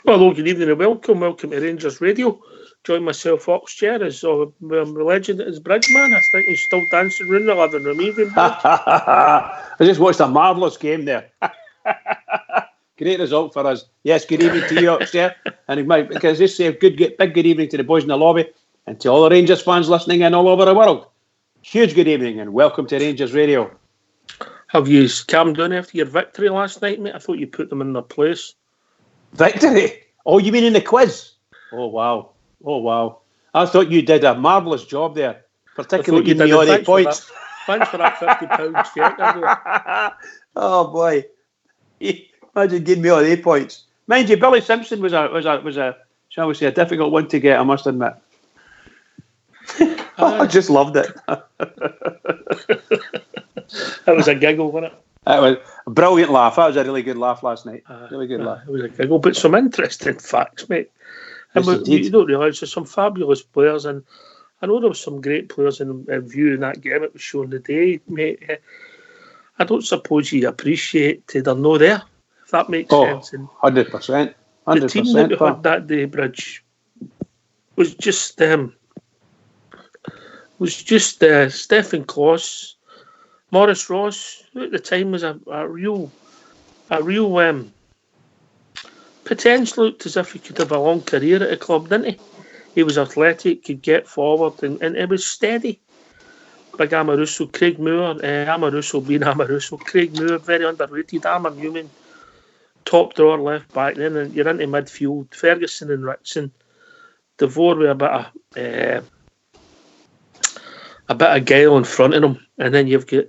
Well, hello, good evening and welcome. Welcome to Rangers Radio. Join myself, Oxchair, as the legend is Bridgeman. I think he's still dancing around the living room. Even I just watched a marvellous game there. Great result for us. Yes, good evening to you, Oxchair. And because just say big good evening to the boys in the lobby and to all the Rangers fans listening in all over the world. Huge good evening and welcome to Rangers Radio. have you calmed down after your victory last night, mate? I thought you put them in their place. Victory? Oh, you mean in the quiz? Oh, wow. I thought you did a marvellous job there, particularly giving me all 8 points. Thanks for that £50 check. Oh, boy. Imagine giving me all 8 points. Mind you, Billy Simpson was a shall we say, a difficult one to get, I must admit. I just loved it. That was a giggle, wasn't it? That was a brilliant laugh. That was a really good laugh last night. Really good laugh. It was a giggle, but some interesting facts, mate. Yes, And you don't realise there's some fabulous players, and I know there were some great players in view in that game. It was shown today, mate. I don't suppose you appreciate they're not there, if that makes sense. And 100%. the team that we had that day, Bridge, was just Stephen Kloss, Maurice Ross, who at the time was a real potential. Looked as if he could have a long career at a club, didn't he? He was athletic, could get forward, and it was steady. Big Amaruso, Craig Moore, Amaruso being Amaruso, Craig Moore, very underrated. Armour Newman, top drawer left back. Then and you're into midfield. Ferguson and Ritson, Devore with a bit of guile in front of them, and then you've got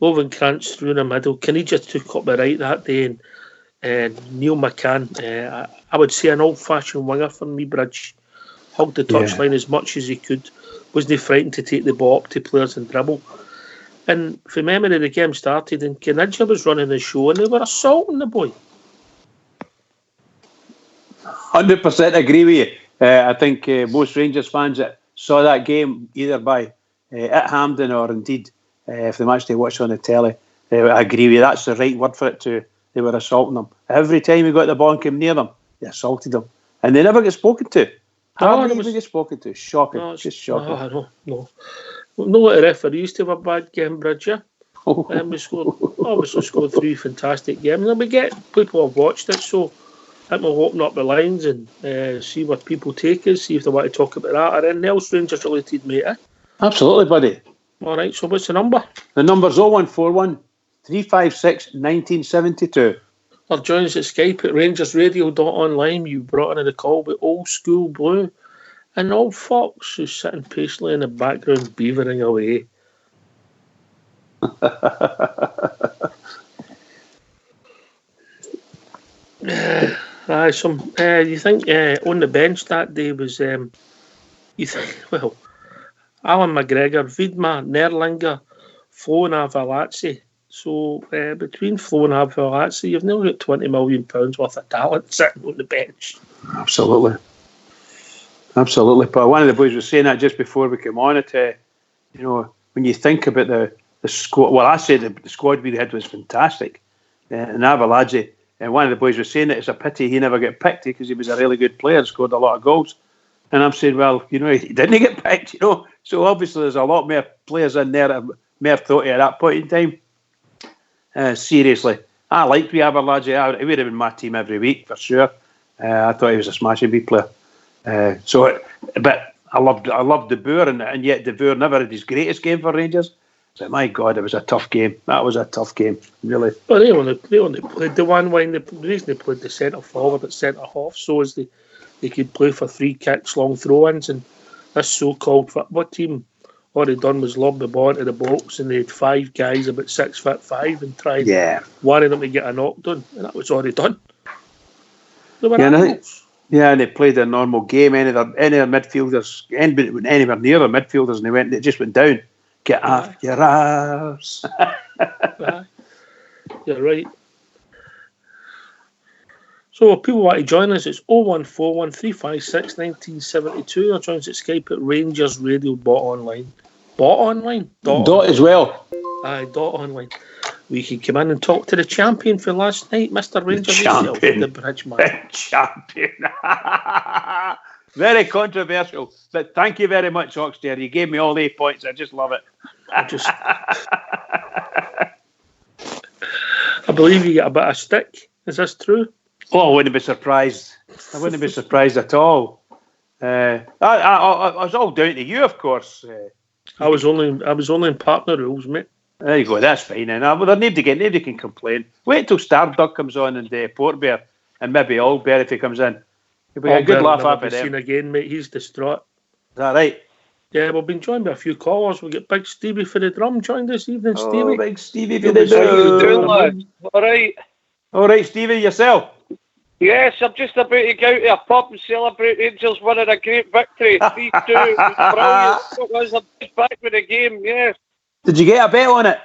Lovenkrantz through the middle. Caniggia took up the right that day, and Neil McCann. I would say an old-fashioned winger for me, Bridge. Hugged the touchline as much as he could. Wasn't frightened to take the ball up to players and dribble. And for memory, the game started and Caniggia was running the show and they were assaulting the boy. 100% agree with you. I think most Rangers fans that saw that game either by at Hampden or indeed if they managed to watch on the telly, I agree with you. That's the right word for it too. They were assaulting them. Every time he got the ball and came near them, they assaulted them. And they never get spoken to. Hardly even get spoken to. Shocking. No, just shocking. No. No, what the referees to have a bad game, Bridge, yeah? We scored 3 fantastic games. And we get people have watched it, so I think we'll open up the lines and see what people take us, see if they want to talk about that or anything else Rangers related, mate. Absolutely, buddy. All right, so what's the number? The number's 0141 356 1972. Or join us at Skype at rangersradio.online. You brought in the call with Old School Blue and Old Fox, who's sitting patiently in the background, beavering away. You think on the bench that day was Alan McGregor, Vidma, Nerlinger, Flo and Avalazzi. So between Flo and Avalazzi, you've now got £20 million worth of talent sitting on the bench. Absolutely. But one of the boys was saying that just before we came on it. When you think about the squad, well, I said the squad we had was fantastic. And Avalazzi, and one of the boys was saying that it's a pity he never got picked because he was a really good player, scored a lot of goals. And I'm saying, well, he didn't get picked, So obviously there's a lot more players in there that may have thought at that point in time. Seriously, I liked Avalazzi. He would have been my team every week for sure. I thought he was a smashing big player. But I loved De Boer, and yet De Boer never had his greatest game for Rangers. So my God, it was a tough game. That was a tough game, really. Well, they only played the one line. The reason they played the centre forward at centre half so as they could play for free kicks, long throw-ins, and this so-called what team? All they done was lob the ball into the box, and they had 5 guys about 6'5" and tried one of them to get a knock done, and that was all they done. They were animals. And they played a normal game. Any of the midfielders, anywhere near the midfielders, and they just went down. Get off your arse. You're right. So if people want to join us, it's 0141 356 1972 or join us at Skype at Rangers Radio Online. Dot online? Dot as well. Aye, dot online. we could come in and talk to the champion for last night, Mr. Rangers himself, the bridge man. Champion. Very controversial, but thank you very much, Oxtear. You gave me all 8 points. I just love it. I believe you get a bit of stick. Is this true? Oh, I wouldn't be surprised. I wouldn't be surprised at all. I was all down to you, of course. I was only in partner rules, mate. There you go. That's fine. And nobody can complain. Wait till Stardog comes on and Port Bear, and maybe Allbear if he comes in. It'll be a good laugh after them. Seen again, mate. He's distraught. Is that right? Yeah, we've been joined by a few callers. We'll get Big Stevie for the drum joined this evening, Stevie. Oh, Big Stevie for the drum. All right. All right, Stevie, yourself? Yes, I'm just about to go to a pub and celebrate Rangers winning a great victory. 3-2. It was brilliant. I'm just back with the game, yes. Did you get a bet on it?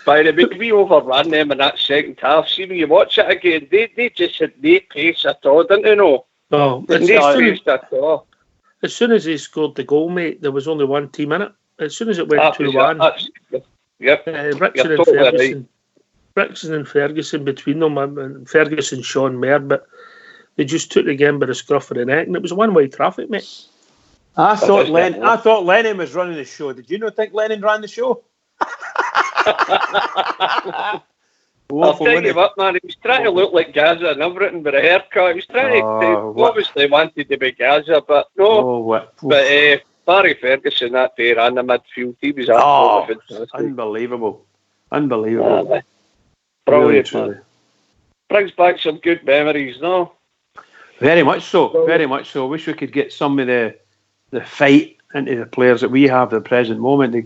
By the way, we overran them in that second half. See, when you watch it again, they just had no pace at all, didn't they? No. No, as soon as they scored the goal, mate, there was only one team in it. As soon as it went 2-1, yep. Rickson and Ferguson between them, and Ferguson, Sean Mayer, but they just took the game by the scruff of the neck, and it was one-way traffic, mate. I thought Lennon was running the show. Did you not think Lennon ran the show? I'll tell you what, man, he was trying to look like Gaza and everything with a haircut. He was trying to obviously wanted to be Gaza, but no. But Barry Ferguson that day ran the midfield. He was absolutely fantastic. Unbelievable. Brilliant, really, man. Brings back some good memories, no? Very much so. Very much so. Wish we could get some of the fight into the players that we have at the present moment. They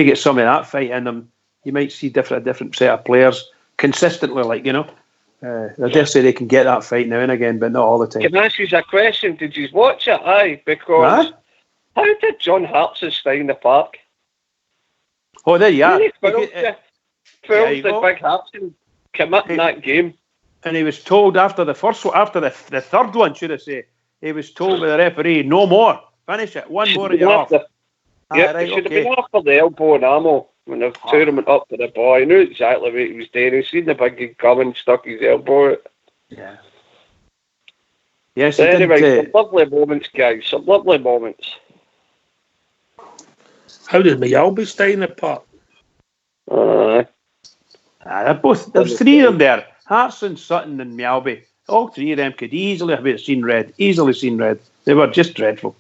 get some of that fight in them. You might see a different set of players consistently, I dare say they can get that fight now and again, but not all the time. Can I ask you a question? Did you watch it? Aye, because how did John Hartson stay in the park? Oh, there you are. The big Hartson committing that game. And he was told after the third one, should I say, he was told by the referee, no more. Finish it. One more and you're off. Yeah, he should have been off for the elbow and ammo when the tournament up to the ball. He knew exactly what he was doing. He seen the big gig coming, stuck his elbow out. Yeah. Yes, so anyway, some lovely moments, guys. Some lovely moments. How did Miyalby stay in the park? They're both. There was three of them there. Hartson, Sutton and Miyalby. All three of them could easily have seen red. They were just dreadful.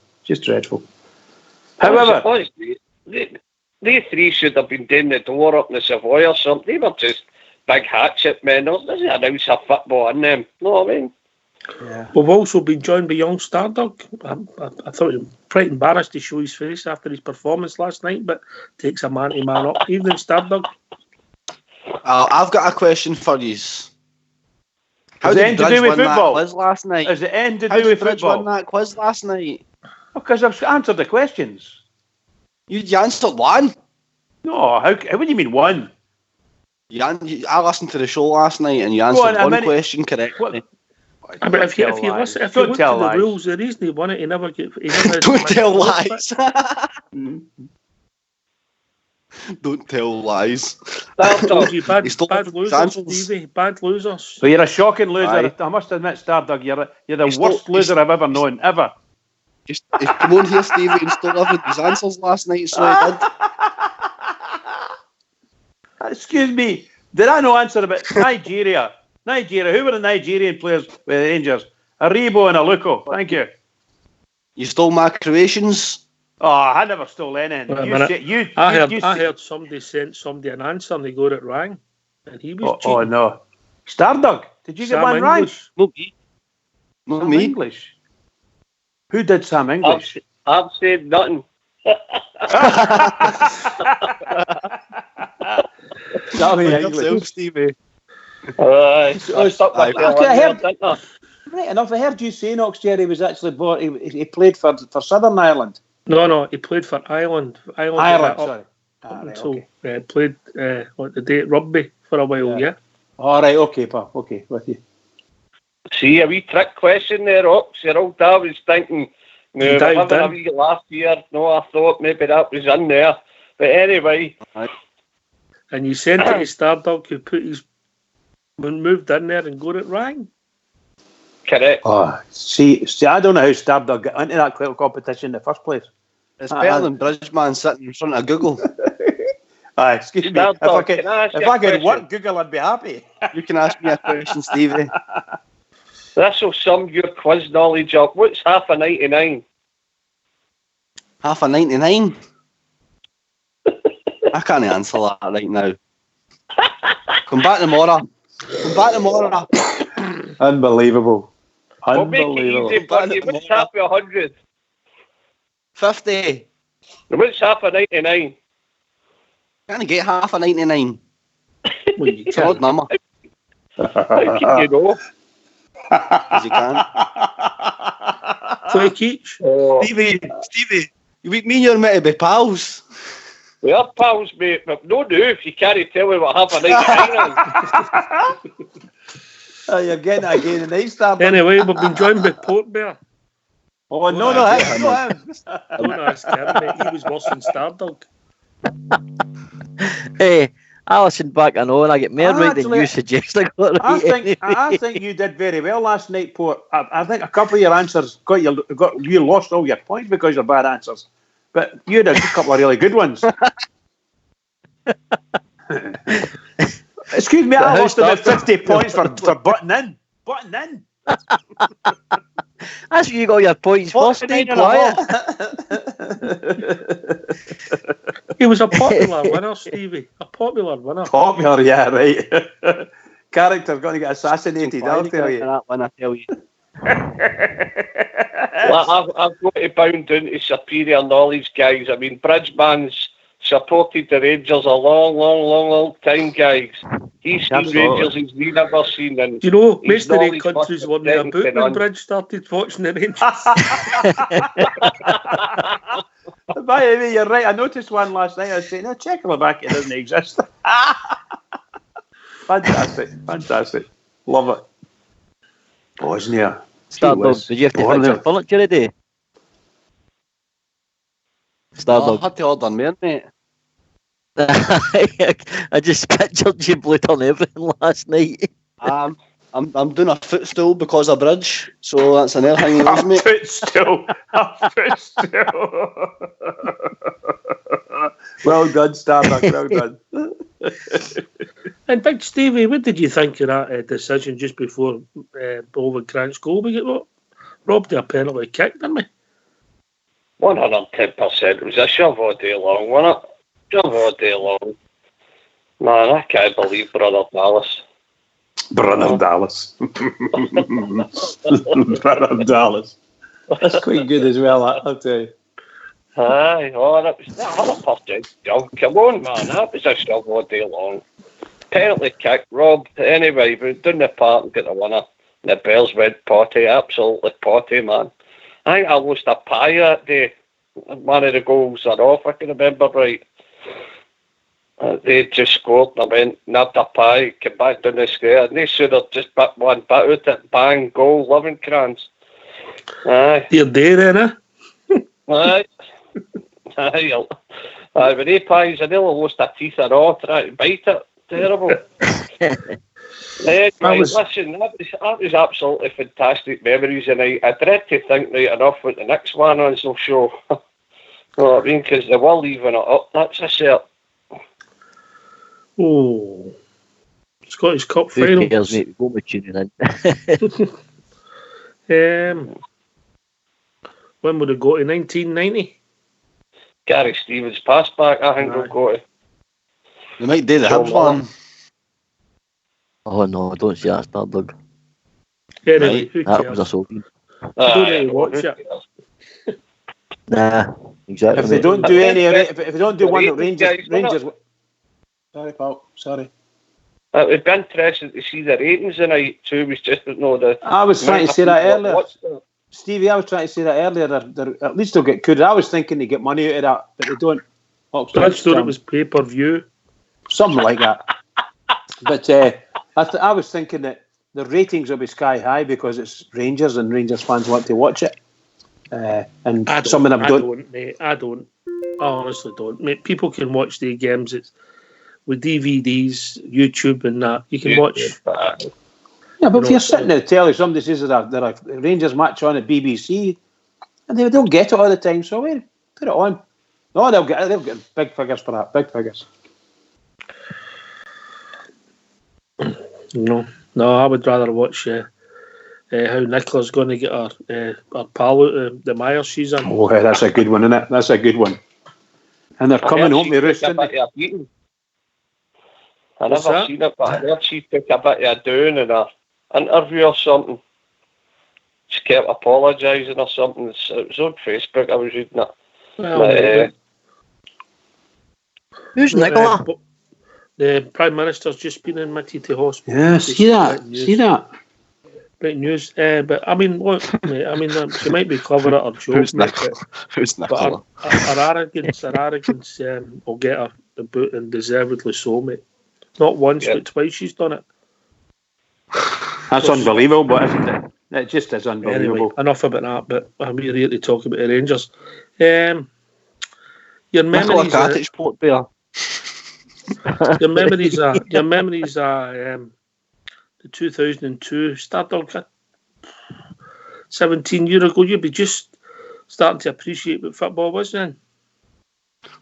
However, honestly, they three should have been doing the door up in the Savoy or something. They were just big hatchet men. There's an ounce of football in them. Know what I mean? Yeah. We've also been joined by young Stardog. I thought he was quite embarrassed to show his face after his performance last night, but takes a man to man up. Evening, Stardog. I've got a question for you. How did Bridge win that quiz last night? Has it anything to do with football? Win that quiz last night? Because I've answered the questions. You answered one? No, how do you mean one? I listened to the show last night and you answered one question correctly. But if you look at the rules, the reason he won it, he never Don't tell lies. Don't tell lies. Bad losers, Stevie. Bad losers. So you're a shocking loser. I must admit, Stardog, you're the worst loser I've ever known, ever. Come on here, Stevie, and still having his answers last night, so I did. Excuse me. Did I not answer about Nigeria? Who were the Nigerian players with the Rangers? Aribo and Aluko. Thank you. You stole my Croatians? Oh, I never stole anything. I heard somebody sent somebody an answer and they got it wrong. And he was cheating. Oh, no. Stardog, did you get one right? Not me. Not me. English. Who did Sam English? I've said nothing. That'll be English. Stevie. Right enough. I heard you say Knox Jerry was actually born. He played for Southern Ireland. No, he played for Ireland. Ireland, sorry. Played the day at rugby for a while, yeah. All right, okay, pal. Okay, with you. See, a wee trick question there, Ox. Your old dad was thinking, no, having a wee last year. No, I thought maybe that was in there. But anyway. And you sent it to Stardog, who moved in there and got it right. Correct. Oh, see, I don't know how Stardog got into that little competition in the first place. It's better than Bridgeman sitting in front of Google. Excuse me. Stardog, if I could work Google, I'd be happy. You can ask me a question, Stevie. This will sum your quiz knowledge up. What's half a 99? Half a 99? I can't answer that right now. Come back tomorrow. Unbelievable. We'll make it easy for you. What's half a 100? 50. What's half a 99? Can't get half a 99. Well, you It's an odd number. How can you know? Because you can. Quick each. Stevie, me and you're meant to be pals. We are pals, mate, but no if you can't tell me what half a 99 is. You're getting it again in Stardog. Anyway, we've been joined by Port Bear. Oh, no, him. Don't ask him, mate. He was worse than Stardog. Hey, I listened back and I get more right than you suggest. I think you did very well last night, Port. I think a couple of your answers you lost all your points because of bad answers. But you had a couple of really good ones. Excuse me, I lost about 50 points for butting in. That's where you got your points first. Stay quiet. He was a popular winner, Stevie. A popular winner. Popular, yeah, right. Character's going to get assassinated, I'll tell you. That one, I tell you. Well, I've got to bound down to superior knowledge, guys. I mean, Bridgeman's supported the Rangers a long time, guys. He's seen Rangers he's never seen. And you know, most of the countries weren't about when Bridge started watching the Rangers. By the way, you're right. I noticed one last night. I was saying, no, Czechoslovakia doesn't exist. Fantastic. Love it. Bosnia. Stardog, did you have to fix your furniture today? Stardog. I had to order more, mate. I just pictured you blew on everything last night. I'm doing a footstool because of Bridge, so that's another thing you lose, mate. A footstool. Well done, Stardog. Well done. And Big Stevie, what did you think of that decision just before Bolton Grant's goal? We got robbed of a penalty kick, didn't we? 110%. It was a shove all day long, wasn't it? Shove all day long. Man, I can't believe Brother Dallas. Brother Dallas. That's quite good as well, I'll tell you. Aye, that was a perfect job. Come on, man, that was a shove all day long. Penalty kick, robbed. Anyway, we done the part and got the winner. The Bears went potty, absolutely potty, man. I think I lost a pie that day. One of the goals are off, I can remember right. They just scored and I went, nabbed a pie, came back down the square, and they should have just bit one bit out it, bang, goal, 11 crans. Aye. You're there, eh? Aye. Aye, but they pies, I nearly lost a teeth and all trying to bite it. Terrible. Anyway, listen, that was absolutely fantastic memories, and I dread to think right enough what the next one on will show. You know what I mean? Because they were leaving it up, that's a cert. Oh, Scottish Cup final. Who cares, mate? We won't be tuning in. When would it go to? 1990? Gary Stevens pass back, I think we'll go to. They might do the Hibs one. Oh no, don't see that, Stardog. Anyway, who that cares? was a soaking. You don't really watch it. Nah, exactly. If they don't do any, if they don't do one of Rangers. Sorry, pal. Sorry. It would be interesting to see the ratings tonight too. Was just I was trying to say that earlier. Stevie, I was trying to say that earlier. They're, at least they'll get could. I was thinking they get money out of that, but they don't. I thought it was pay-per-view. Something like that. But I was thinking that the ratings will be sky high because it's Rangers and Rangers fans want to watch it. And some of them don't. I don't. I honestly don't. Mate, people can watch the games. It's with DVDs, YouTube, and that. You can watch. Yeah, but if you're sitting there telling somebody says that a Rangers match on at BBC, and they don't get it all the time, so put it on. No, they'll get big figures for that. Big figures. No, I would rather watch how Nicola's going to get our pal out of the mire she's in. Oh, that's a good one, isn't it? That's a good one. And they're coming home to roost, aren't they? I never seen it, but I heard she took a bit of a doing in an interview or something. She kept apologising or something. It was on Facebook, I was reading it. Well, who's Nicola? The Prime Minister's just been admitted to hospital. Yeah, see that. Great news. But I mean, look, mate, she might be clever at her job. Who's Nicola? But her arrogance will get her the boot, and deservedly so, mate. Not once, but twice she's done it. That's unbelievable, but isn't it? It just is unbelievable. Anyway, enough about that, but I'm here to talk about the Rangers. Your memories are... Port Bear. Your memories are the 2002 Stardom 17 years ago. You'd be just starting to appreciate what football was then.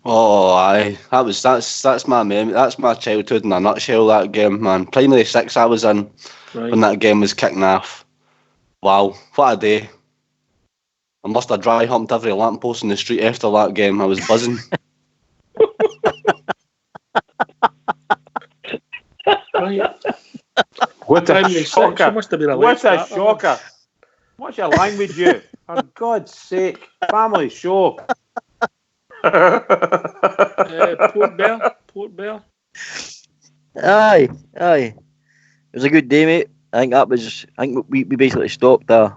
Oh, aye. That's my memory. That's my childhood in a nutshell, that game, man. Primary 6 I was in when that game was kicking off. Wow, what a day. I must have dry humped every lamppost in the street after that game. I was buzzing. What a shocker. What a shocker. What's your language, you? For God's sake. Family show. Port Bell. Aye. It was a good day, mate. I think we basically stopped a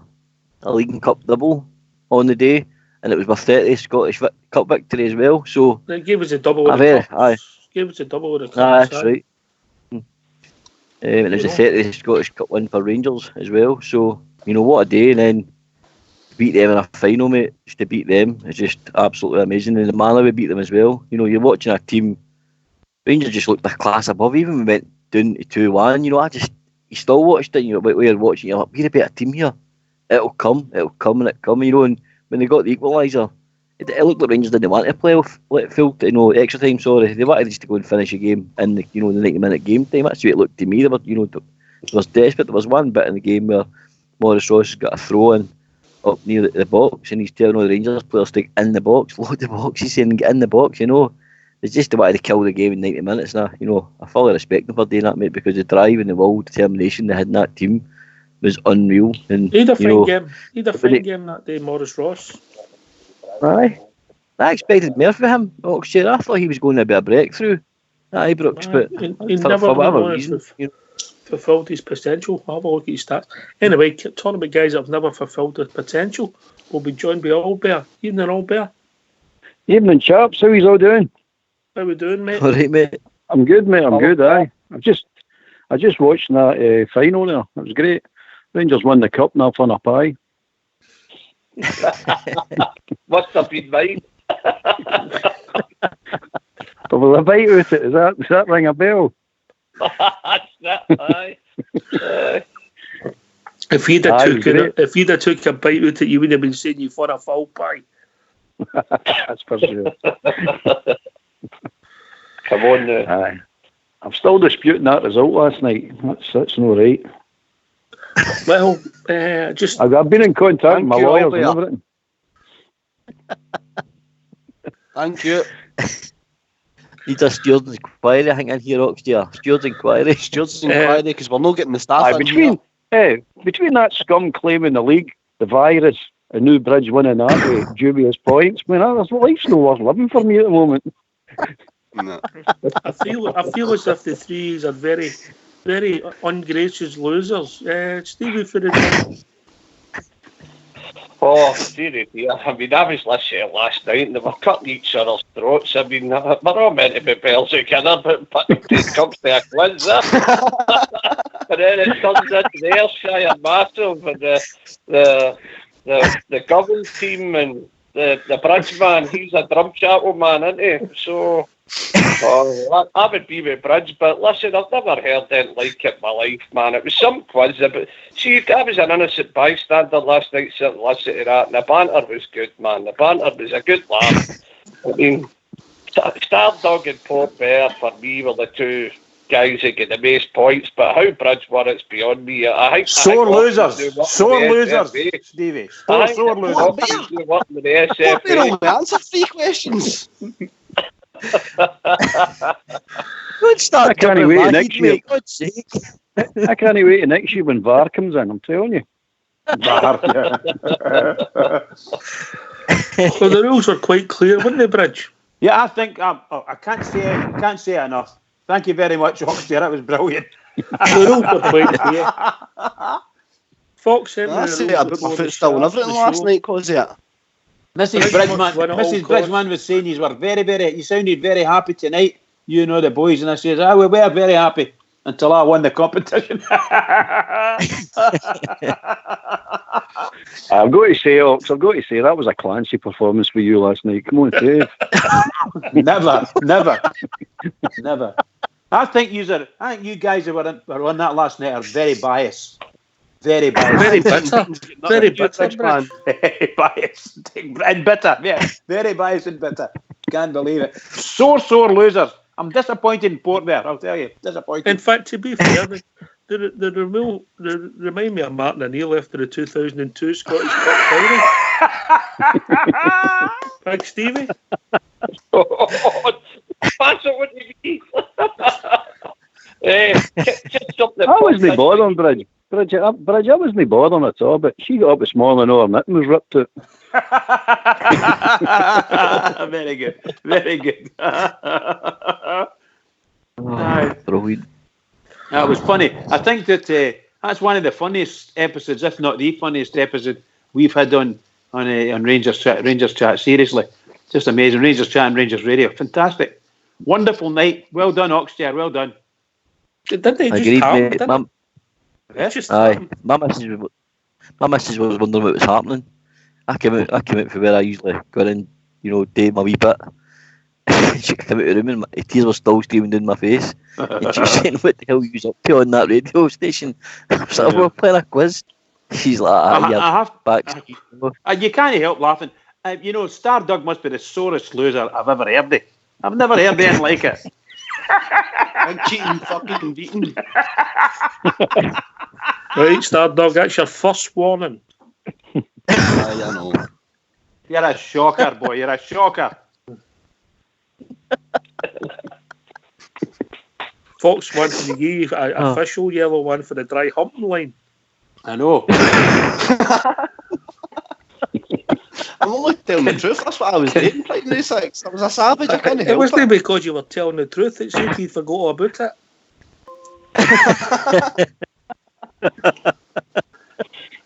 League Cup double on the day, and it was my 30th Scottish Cup victory as well. So they gave us a double with the cup. Aye. Gave us a double with the cup. Aye, that's right. And it was the 30th Scottish Cup win for Rangers as well. So, what a day. And then to beat them in a final, mate, just to beat them is just absolutely amazing. And the manner we beat them as well. You're watching a team, Rangers just looked a class above. Even we went down to 2-1. You still watched it. You're watching, you're like, we're a better team here. It'll come, and it'll come. And when they got the equaliser, it looked like Rangers didn't want to play extra time. Sorry, they wanted just to go and finish a game in the 90-minute game time. That's the way it looked to me. They was desperate. There was one bit in the game where Maurice Ross got a throw in up near the box, and he's telling all the Rangers players to get in the box, load the box. He's saying get in the box. It's just the way they kill the game in 90 minutes. Now, I fully respect them for doing that, mate, because the drive and the will, determination they had in that team was unreal. And he had a fine game. He had a fine game that day, Maurice Ross. Aye. I expected more from him next year. I thought he was going to be a breakthrough at Ibrox, but he never for whatever reason fulfilled his potential. I'll have a look at his stats. Anyway, talking about guys that have never fulfilled their potential, we'll be joined by Albert. Evening, Albert. Evening, chaps. How are you all doing? How we doing, mate? All right, mate. I'm good, mate. I'm good. Aye. I just watched that final there. It was great. Rangers won the cup. Now fun up, aye. Must have been mine. There was a bite with it. Does that ring a bell? Aye. If you'd have took a bite with it, you wouldn't have been saying you for a foul pie. That's for sure. Come on now. Aye. I'm still disputing that result last night. That's not right. Well, I've been in contact with my lawyers and everything. Thank you. Need a steward's inquiry, I think, in here, Oxdear. Steward's inquiry, because we're not getting the staff between that scum claiming the league, the virus, and New Bridge winning that with dubious points, life's no worth living for me at the moment. No. I feel as if the threes are very, very ungracious losers. Stevie, for the Oh, dear. I was listening last night and they were cutting each other's throats. I mean, we're all meant to be bells together, but it comes to a quiz. And then it turns into the Ayrshire Massive and the Govan team and the bridge man, he's a drum chapel man, isn't he? So, I would be with Bridge, but listen, I've never heard anything like it in my life, man. It was some quiz, but see, I was an innocent bystander last night, sitting listening to that, and the banter was good, man. The banter was a good laugh. I mean, Stardog and Port Bear, for me, were the two guys that get the most points, but how Bridge won, it's beyond me. Sore losers, Stevie. Sore losers. We only answer 3 questions. Don't start I can't wait next year. God's sake. I can't wait till next year when VAR comes in, I'm telling you. VAR, So the rules are quite clear, weren't they, Bridge? Yeah, I think I can't say it enough. Thank you very much, Oxford. That was brilliant. The rules are quite clear. Fox sent me I the said rules I put my before the foot still and start of everything the last show. night because of it. Mrs. Bridgman was saying you were very, very, you sounded very happy tonight, you know, the boys, and I says, we were very happy until I won the competition. I've got to say, Ox, that was a Clancy performance for you last night. Come on, Dave. Never. I think you guys who were on that last night are very biased. Very biased. Very bitter. Very bitter, man. Very biased. And bitter, yeah. Very biased and bitter. Can't believe it. Sore losers. I'm disappointed in Port Bear, I'll tell you. Disappointed. In fact, to be fair, they remind me of Martin O'Neill after the 2002 Scottish Cup final. Thanks, Stevie. That's what you mean. I wasn't bothering Bridge. Bridge, I wasn't bothering at all, but she got up this morning and all her knitting was ripped out. Very good. Very good. Brilliant. That was funny. I think that that's one of the funniest episodes, if not the funniest episode we've had on Rangers Chat. Seriously, just amazing. Rangers Chat and Rangers Radio, fantastic, wonderful night. Well done, Oxchair. Well done. Didn't they just Agreed, happen? mate. Didn't My missus was wondering what was happening. I came out from where I usually go in, do my wee bit. She came out of the room and my tears were still streaming down my face. And she was saying, "What the hell you was up to on that radio station?" I was like, "We're playing a quiz." She's like, back. You can't help laughing. Stardog must be the sorest loser I've ever heard of. I've never heard anything like it. I'm cheating, fucking beaten. Right, Stardog, that's your first warning. I know. You're a shocker, boy. You're a shocker. Fox wanted to give an official yellow one for the dry humping line. I know. I'm only telling the truth. That's what I was doing. Playing the 6. I was a savage. I couldn't It help wasn't it. because you were telling the truth. It's you who forgot all about it.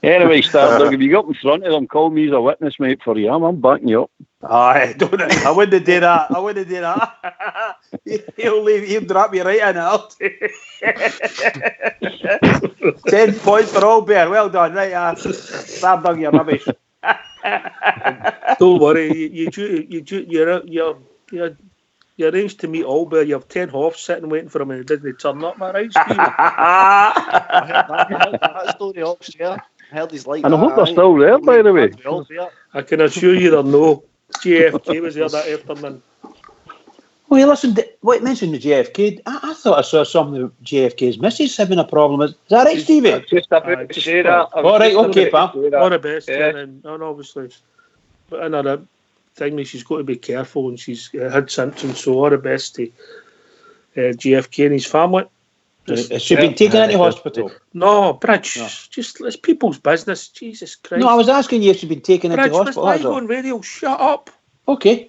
Anyway, Stardog, if you got in front of them, call me as a witness, mate, for you. I'm backing you up. I wouldn't do that. He'll drop you right in out. 10 points for all Bear. Well done, right? Stardog, you're rubbish. Don't worry, you arranged to meet Albert. You have 10 hoffs sitting waiting for him and he didn't turn up. Am I right, Steve? That story upstairs. Heard he's like And that. I hope they're still there, by the way. I can assure you they're no. JFK was there that afternoon. Well, listen, what mentioned the JFK? I thought I saw something of JFK's missus having a problem. Is that right, Stevie? Just about to say that. All right, okay, pal. All the best, Yeah. and obviously, but another thing is she's got to be careful, and she's had symptoms. So all the best to JFK and his family. Has she been taken into hospital? No, Bridge. No. Just it's people's business. Jesus Christ. No, I was asking you if she'd been taken Bridge, into hospital. Bridge, on radio. Shut up. Okay.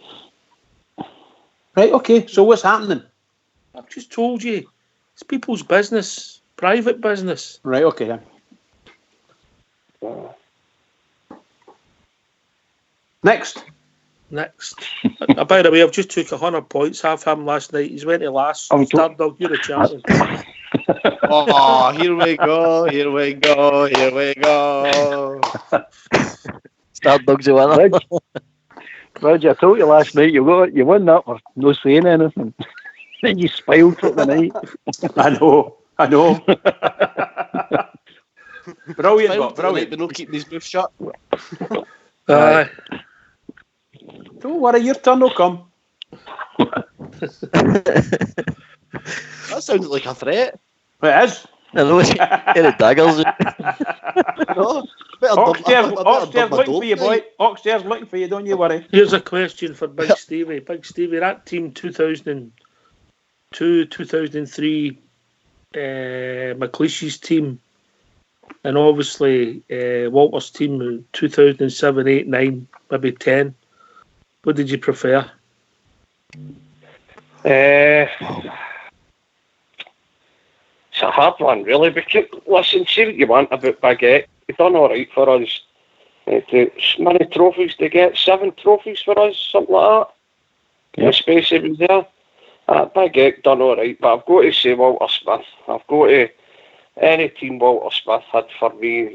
Right, okay. So what's happening? I've just told you. It's people's business. Private business. Right, okay then. Next. By the way, I've just took 100 points. Half him last night. He's went to last. Stardog, you're the champion. Oh, here we go. Stardog's the winner. Roger, I told you last night you won that for no saying anything. Then you spiled for the night. I know. Brilliant, brilliant. But no keeping his mouth shut. Don't worry, your turn will come. That sounds like a threat. It is. I know, any daggers. No, Oxtair's looking for you, boy. Oxtair's looking for you, don't you worry. Here's a question for Big Stevie. Big Stevie, that team 2002, 2003, McLeish's team, and obviously Walter's team 2007, 8, 9, maybe 10. What did you prefer? It's a hard one, really, because, listen, see what you want about Big Eck. He's done all right for us. How many trophies they get? 7 trophies for us, something like that. In the space he was there. Big Eck done all right, but I've got to say Walter Smith. I've got to... Any team Walter Smith had for me,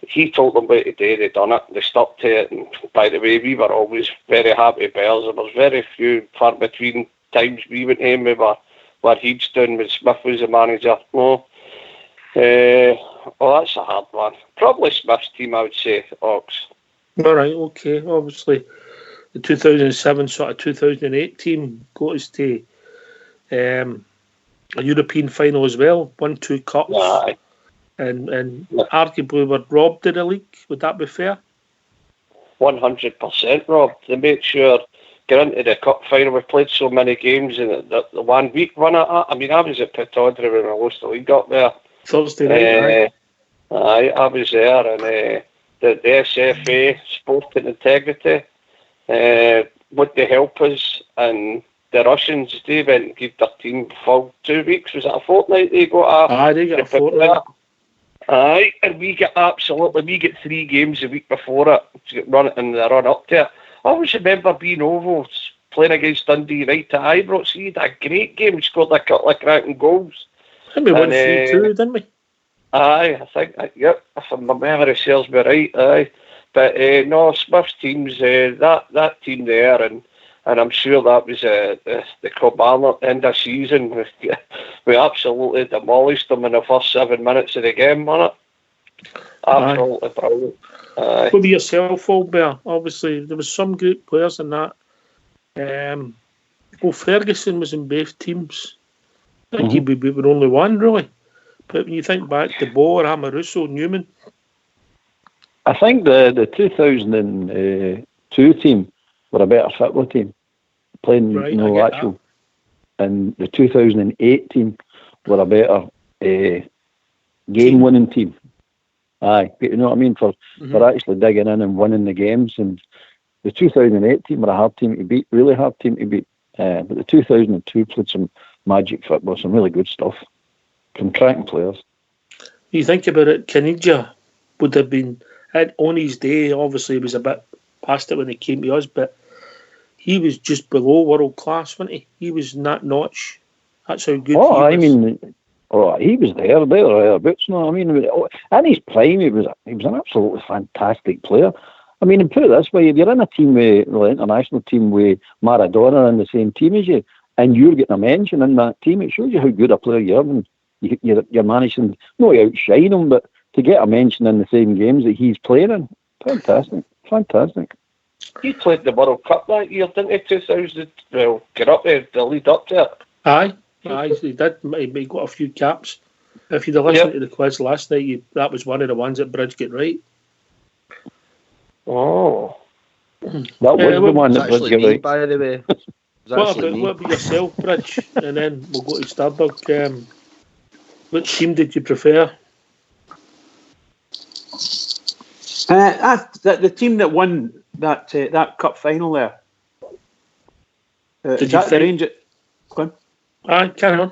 he told them what to do, they done it, they stuck to it, and by the way, we were always very happy bears. There was very few far between times we went home where he'd done when Smith was the manager. That's a hard one. Probably Smith's team, I would say, Ox. All right, okay. Obviously, the 2007 sort of 2008 team got us to a European final as well, won 2 cups. Aye. And arguably were robbed of the league. Would that be fair? 100% robbed. They made sure get into the cup final. We played so many games in the 1 week run at that. I mean, I was at Pittodrie when I lost the league up there. Thursday night, I was there, and the SFA, Sporting Integrity, would they help us? And the Russians, they went and gave their team full 2 weeks. Was it a fortnight they got? They got a fortnight. Aye, and we get 3 games a week before it to run up to it. I always remember being over playing against Dundee United at Ibrox. He had a great game. We scored a couple of cracking goals. And we won 3-2, didn't we? Aye, I think, yep, if my memory serves me right, aye. But no, Smith's team's, that team there, and I'm sure that was the Club end of season. We absolutely demolished them in the first 7 minutes of the game, wasn't it? Absolutely brilliant. What about yourself, Albert? Obviously, there was some great players in that. Ferguson was in both teams. I think we were only one, really. But when you think back to Boer, Amaruso, Newman. I think the 2002 team were a better football team, playing actual. And the 2008 team were a better game-winning team. Aye, you know what I mean, for actually digging in and winning the games. And the 2008 team were a hard team to beat, really hard team to beat. But the 2002 played some magic football, some really good stuff from cracking players. You think about it, Caniggia would have been, on his day, obviously he was a bit past it when he came to us, but he was just below world class, wasn't he? He was in that notch. That's how good he was. He was there, thereabouts. No, I mean, in his prime, he was an absolutely fantastic player. I mean, and put it this way: if you're in a team with international team with Maradona in the same team as you, and you're getting a mention in that team, it shows you how good a player you are. And you're managing not to outshine him, but to get a mention in the same games that he's playing in. Fantastic. He played the World Cup that year, didn't he? 2000. Well, get up there, the lead up to it. Aye, he did. He got a few caps. If you'd have listened to the quiz last night, that was one of the ones that Bridge get right. Oh. That was the one that Bridge get right. By the way. What about yourself, Bridge? And then we'll go to Stardog. Which team did you prefer? The team that won that cup final there. Did you find it? Go on. Carry on.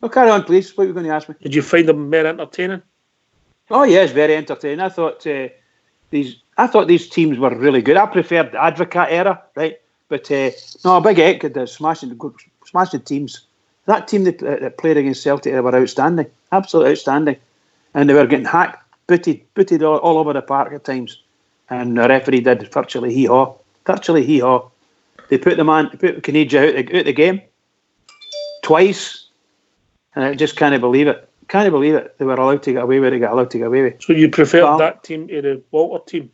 Oh, carry on, please. What were you going to ask me? Did you find them more entertaining? Oh yes, very entertaining. I thought these teams were really good. I preferred the Advocate era, right? But Big Eck had smashing teams. That team that played against Celtic were outstanding, absolutely outstanding, and they were getting hacked, booted all over the park at times, and the referee did virtually hee-haw. virtually hee-haw. They put Caniggia out the game twice, and I just can't believe it. Can't believe it. They were allowed to get away with it. Got allowed to get away with it. So you preferred that team to the Walter team?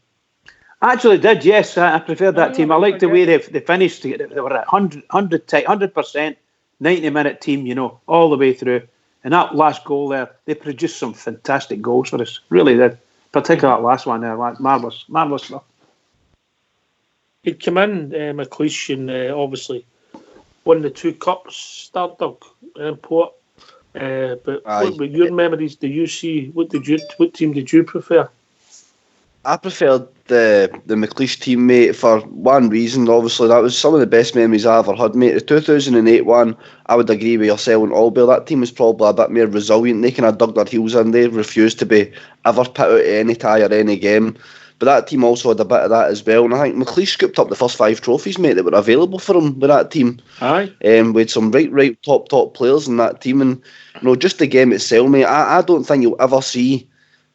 Actually, did, yes. I preferred that team. I liked the way they finished. They were at 100%, 90-minute team, all the way through. And that last goal there, they produced some fantastic goals for us. Really did. Particularly that last one there. Marvellous stuff. He'd come in, McLeish, and obviously won the 2 cups, Stardog and Port. But what were your memories? Do you see? What team did you prefer? I preferred the McLeish team, mate, for one reason. Obviously, that was some of the best memories I ever had, mate. The 2008 one, I would agree with yourself and Albert. That team was probably a bit more resilient. They kind of dug their heels in. They refused to be ever put out of any tie or any game. But that team also had a bit of that as well. And I think McLeish scooped up the first 5 trophies, mate, that were available for him with that team. Aye. With some right top players in that team. And, just the game itself, mate, I don't think you'll ever see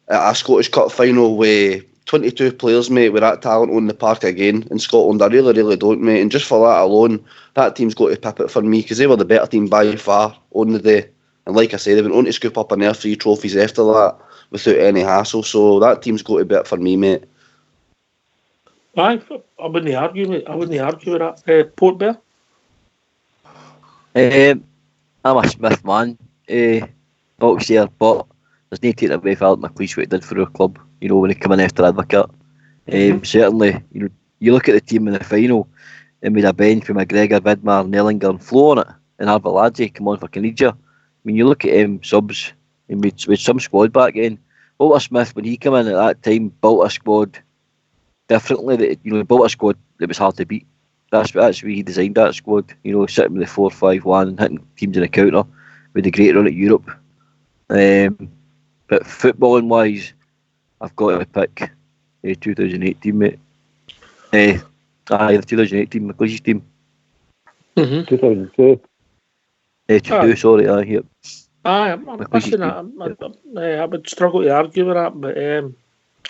a Scottish Cup final with 22 players, mate, with that talent on the park again in Scotland. I really, really don't, mate. And just for that alone, that team's got to pip it for me, because they were the better team by far on the day. And like I said, they went on to scoop up another 3 trophies after that without any hassle. So that team's got to be it for me, mate. Aye, I wouldn't argue with that. Port Bear? I'm a Smith man, box here, but there's no taking away from McLeish what he did for our club, when he came in after Advocate. Certainly, you look at the team in the final, and with a bench with McGregor, Vidmar, Nellinger and Flo on it, and Arveladze come on for Caniggia. I mean, you look at subs, and with some squad back then, Walter Smith, when he came in at that time, built a squad differently. He built a squad that was hard to beat. That's why he designed that squad. Sitting with the 4-5-1 and hitting teams in the counter with the great run at Europe. But footballing wise, I've got to pick the 2008 team, mate. The 2008 team, McLeish's team. 2002. 2, sorry, aye, yep. I would struggle to argue with that, but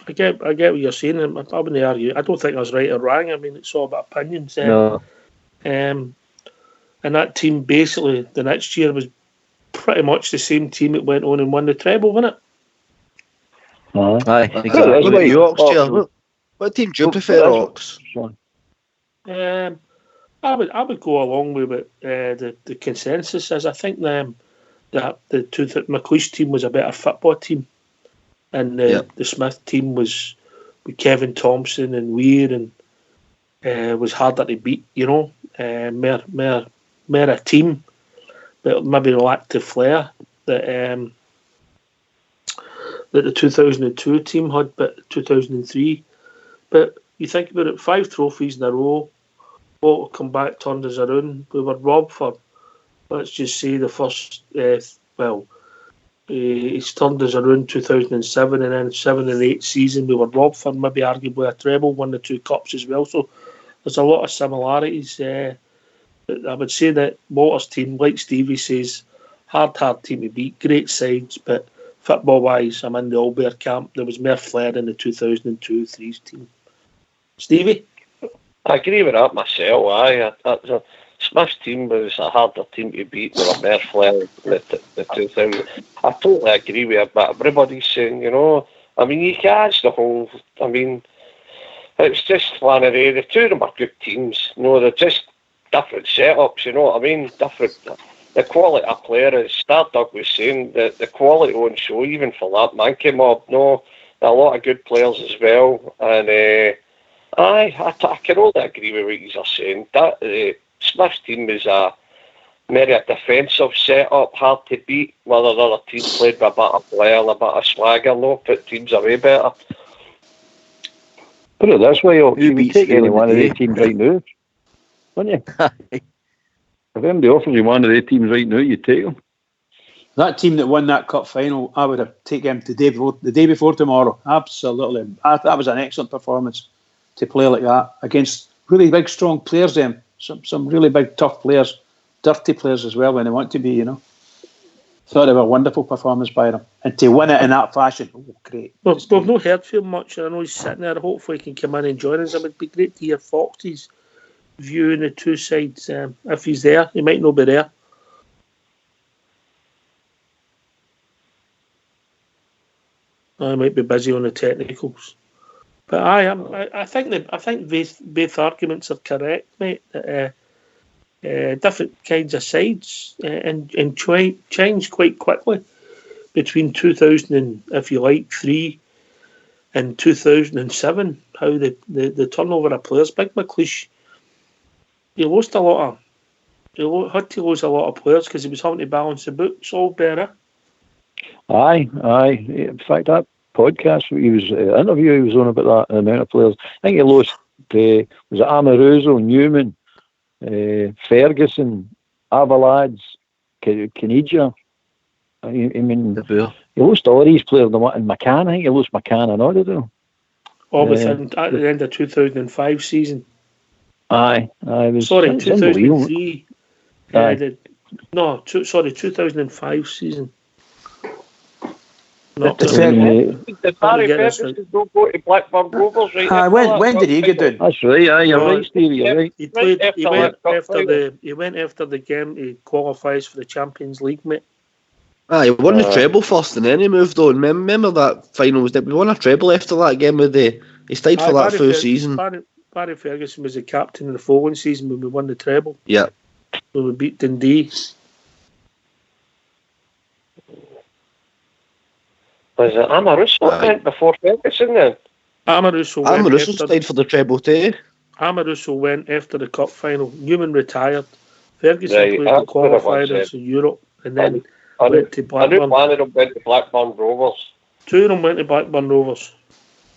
I get what you're saying. I wouldn't argue. I don't think I was right or wrong. I mean, it's all about opinions. No. And that team basically the next year was pretty much the same team that went on and won the treble, wasn't it? Aye, exactly. What team do you prefer, Ox? I would go along with what the consensus is. I think the McLeish team was a better football team. And the Smith team was with Kevin Thompson and Weir, and was harder to beat, more a team, but maybe lacked the flair that the 2002 team had, but 2003. But you think about it, 5 trophies in a row, Walter come back, turned us around. We were robbed for, let's just say, the first, he's turned us around 2007, and then 7 and 8 season we were robbed for maybe arguably a treble, won the 2 cups as well. So there's a lot of similarities. I would say that Walter's team, like Stevie says, hard team to beat, great sides, but football wise, I'm in the Albert camp. There was more flair in the 2002-3 team. Stevie? I agree with that myself. Smith's team was a harder team to beat. They were more flair the 2000. I totally agree with it, but everybody's saying, I mean, you catch the whole. I mean, it's just one of the 2 of them are good teams. They're just different setups. You know what I mean? Different. The quality of player, as Stardog was saying, the quality on show, even for that Mankey mob. A lot of good players as well, and I can only agree with what you're saying. That. Smith's team was maybe a defensive set-up, hard to beat, whether the other team played with a bit of flair, a bit of swagger, put teams away better. Put it this way, you would take any one of the teams right now, wouldn't you? If anybody offers you one of the teams right now, you'd take them. That team that won that cup final, I would have taken them the day before tomorrow. Absolutely. That was an excellent performance to play like that against really big, strong players, Some really big, tough players, dirty players as well when they want to be, thought they were a wonderful performance by them. And to win it in that fashion, great. Well, we've not heard from him much, and I know he's sitting there. Hopefully he can come in and join us. It would be great to hear Fox's view on the two sides. If he's there, he might not be there. I might be busy on the technicals. But I think both arguments are correct, mate. Different kinds of sides and change quite quickly between 2003 and 2007. How the turnover of players. Big McLeish, he had to lose a lot of players because he was having to balance the books all better. Aye. In fact, that podcast interview he was on about that, the amount of players. I think he lost. Was it Amoruso, Newman, Ferguson, Avalads, Caniggia? I mean, he lost all these players. And McCann, I think he lost McCann and all of them. All within at the end of 2005 season. Aye. It was 2003. 2005 season. Did Barry Ferguson go to Blackburn Rovers? Right? When did he get down? That's right. You're right, Steve. You're right. He went after the game to qualifies for the Champions League, mate. He won the treble first, and then he moved on. Remember that final we won a treble after that game with he stayed for that full season. Barry Ferguson was the captain in the following season when we won the treble. Yeah. When we beat Dundee. Was it Amoruso went before Ferguson then? Amoruso stayed for the treble too. Amoruso went after the cup final. Newman retired. Ferguson played the qualifiers in Europe and then went to Blackburn. I knew one of them went to Blackburn Rovers. Two of them went to Blackburn Rovers.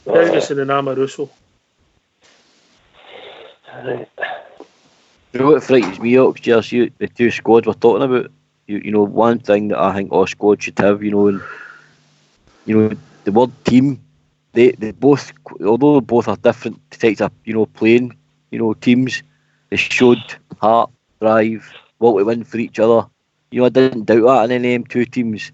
Ferguson and Amoruso. You know what frightens me up, just the two squads we're talking about. You know, one thing that I think all squads should have, and the word team, they both, although both are different types of, playing, teams, they showed heart, drive, what we win for each other. I didn't doubt that in any of them two teams.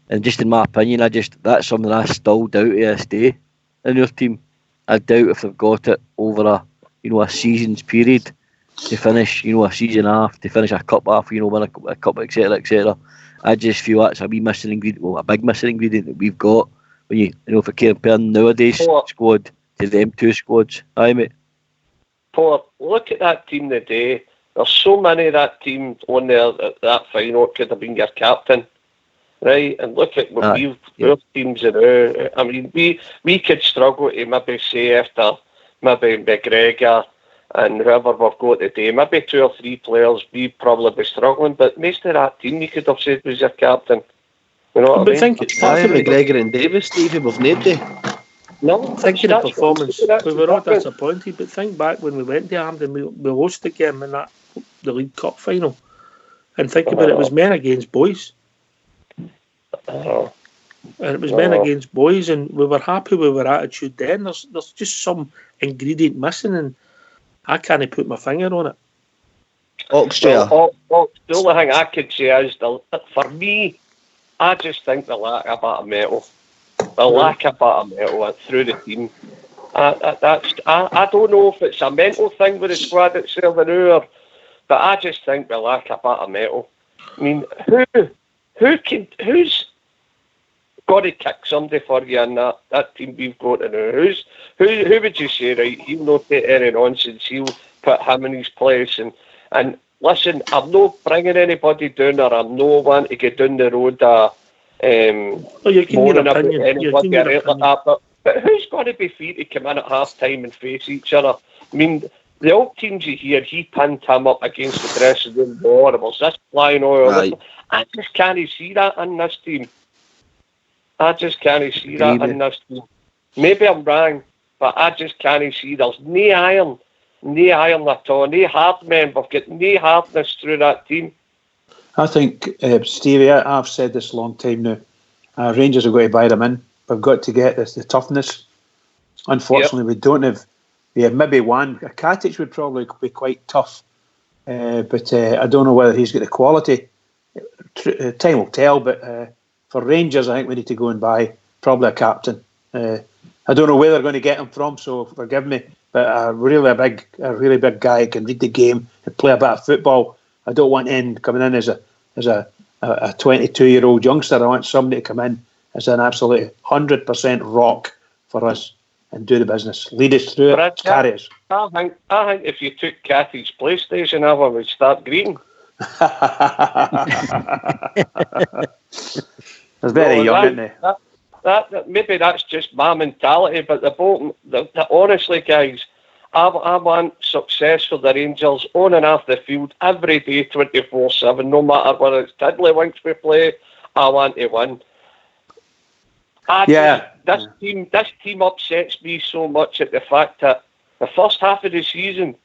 And just in my opinion, that's something I still doubt to this day in their team. I doubt if they've got it over a season's period to finish, a season half, to finish a cup half, win a cup, etc., etc. I just feel that's a wee missing ingredient, a big missing ingredient that we've got when if you compare nowadays squad to them two squads. Aye, mate. Paul, look at that team today. There's so many of that team on there at that final. It could have been your captain, right? And look at what our teams are. I mean, we could struggle to maybe say after maybe McGregor and whoever we've got today, maybe two or three players, we probably be struggling, but most of that team you could have said was your captain. You know what I mean? Apart from McGregor and Davis, Stevie, we've nobody. No, thinking of performance, we were all disappointed, but think back when we went to Hampden, we lost the game in the League Cup final. And think about it was men against boys. And it was men against boys, and we were happy with our attitude then. There's just some ingredient missing, and I can't put my finger on it. Austria. The only thing I could say is, for me, I just think the lack of a bit of metal. The lack of a bit of metal through the team. I don't know if it's a mental thing with the squad itself or but I just think the lack of a bit of metal. I mean, who's got to kick somebody for you in that team we've got to know? Who would you say, right, he'll not take any nonsense, he'll put him in his place and listen, I'm not bringing anybody down or I'm no one to get down the road moaning about anybody or anything like that, but who's got to be free to come in at half time and face each other? I mean, the old teams you hear, he pinned him up against the dressing room door, there was this flying oil. Right. I just can't see that in this team. I just can't see that in this team. Maybe I'm wrong, but I just can't see. There's no iron at all, no hard men. We've got no hardness through that team. I think, Stevie, I've said this a long time now, Rangers have got to buy them in. We've got to get the toughness. Unfortunately, we don't have. We have maybe one. A Katic would probably be quite tough, but I don't know whether he's got the quality time will tell. But for Rangers, I think we need to go and buy probably a captain. I don't know where they're going to get him from, so forgive me. But a really big guy who can read the game and play a bit of football. I don't want coming in as a 22-year-old youngster. I want somebody to come in as an absolute 100% rock for us and do the business, lead us through it, carry us. I think if you took Kathy's PlayStation, I would start greeting. It's very young, isn't it? That maybe that's just my mentality, but honestly, guys, I want success for the Rangers on and off the field every day, 24/7, no matter whether it's Tiddlywinks we play. I want to win. This team upsets me so much at the fact that the first half of the season,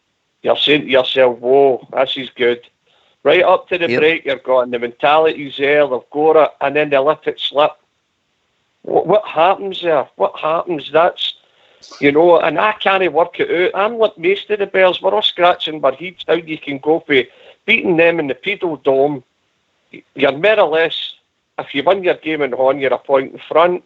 you're saying to yourself, "Whoa, this is good." Right up to the break, you're going, the mentality's there, they've got it, and then they let it slip. What happens there? What happens? That's, and I can't work it out. I'm like most of the Bears. We're all scratching our heads how you can go for beating them in the Pedal Dome. You're more or less, if you win your game in Hon, you're a point in front,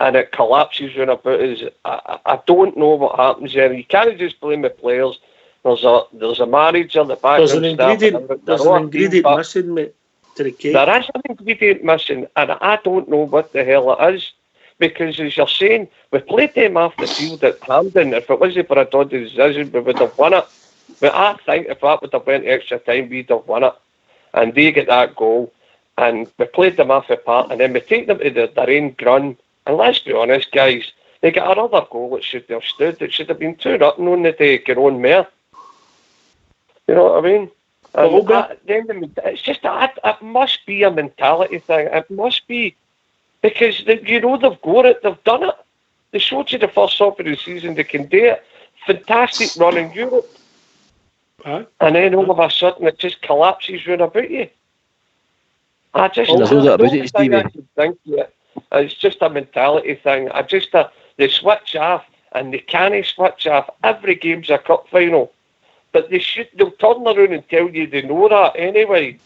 and it collapses when about is. I don't know what happens there. You can't just blame the players. There's a manager, the background staff. There's an ingredient missing, mate, to the cake. There is an ingredient missing, and I don't know what the hell it is. Because, as you're saying, we played them off the field at Hampden. If it wasn't for a dodgy decision, we would have won it. But I think if that would have went extra time, we'd have won it. And they get that goal. And we played them off the park, and then we take them to their own ground. And let's be honest, guys, they got another goal that should have stood. It should have been 2-0 on the day, get on mare. You know what I mean? It's just that it must be a mentality thing. It must be. Because they've got it, they've done it. They showed you the first half of the season they can do it. Fantastic run in Europe. And then all of a sudden it just collapses round about you. I just think it's just a mentality thing. They switch off and they can't switch off. Every game's a cup final. But they'll turn around and tell you they know that anyway.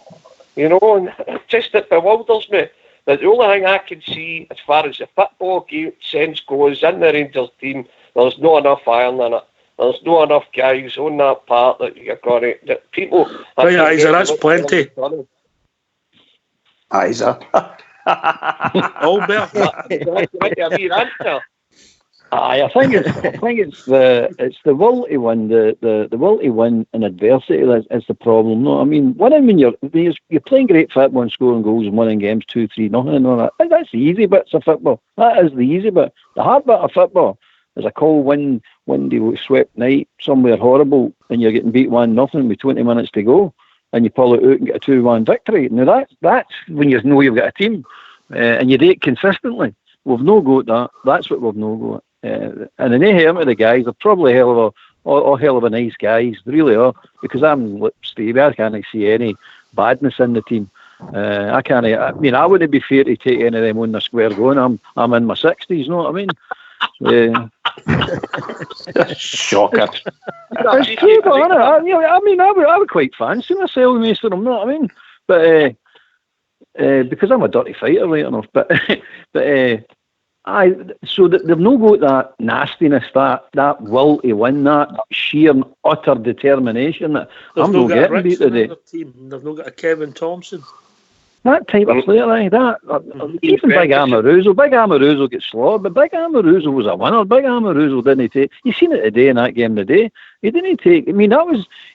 And it bewilders me. But the only thing I can see, as far as the football game sense goes, in the Rangers team, there's not enough iron in it. There's not enough guys on that part that you're going to... That people... That's plenty. Isa. Albert. I think it's the will to win. The will to win in adversity is the problem. No, I mean, winning when you're playing great football and scoring goals and winning games 2-3-0 and all that. That's the easy bits of football. That is the easy bit. The hard bit of football is a cold, windy, swept night somewhere horrible, and you're getting beat 1-0 with 20 minutes to go, and you pull it out and get a 2-1 victory. Now that's when you know you've got a team, and you do it consistently. We've no got that. That's what we've no got. And in any of the guys, they're probably hell of a nice guys. They really are. Because I'm like Stevie, I can't see any badness in the team. I wouldn't be fair to take any of them on the square going. I'm in my 60s, you know what I mean? Shocker. It's true, but I would quite fancy myself, most of them, you know what I mean? But because I'm a dirty fighter, right enough. But so they've no got that nastiness, that will to win, that sheer utter determination that I'm not getting beat today. They've not got a Kevin Thompson. That type of player, even Big Amoruso gets slaughtered, but Big Amoruso was a winner. Big Amoruso didn't take. You seen it today in that game today. He didn't take. I mean,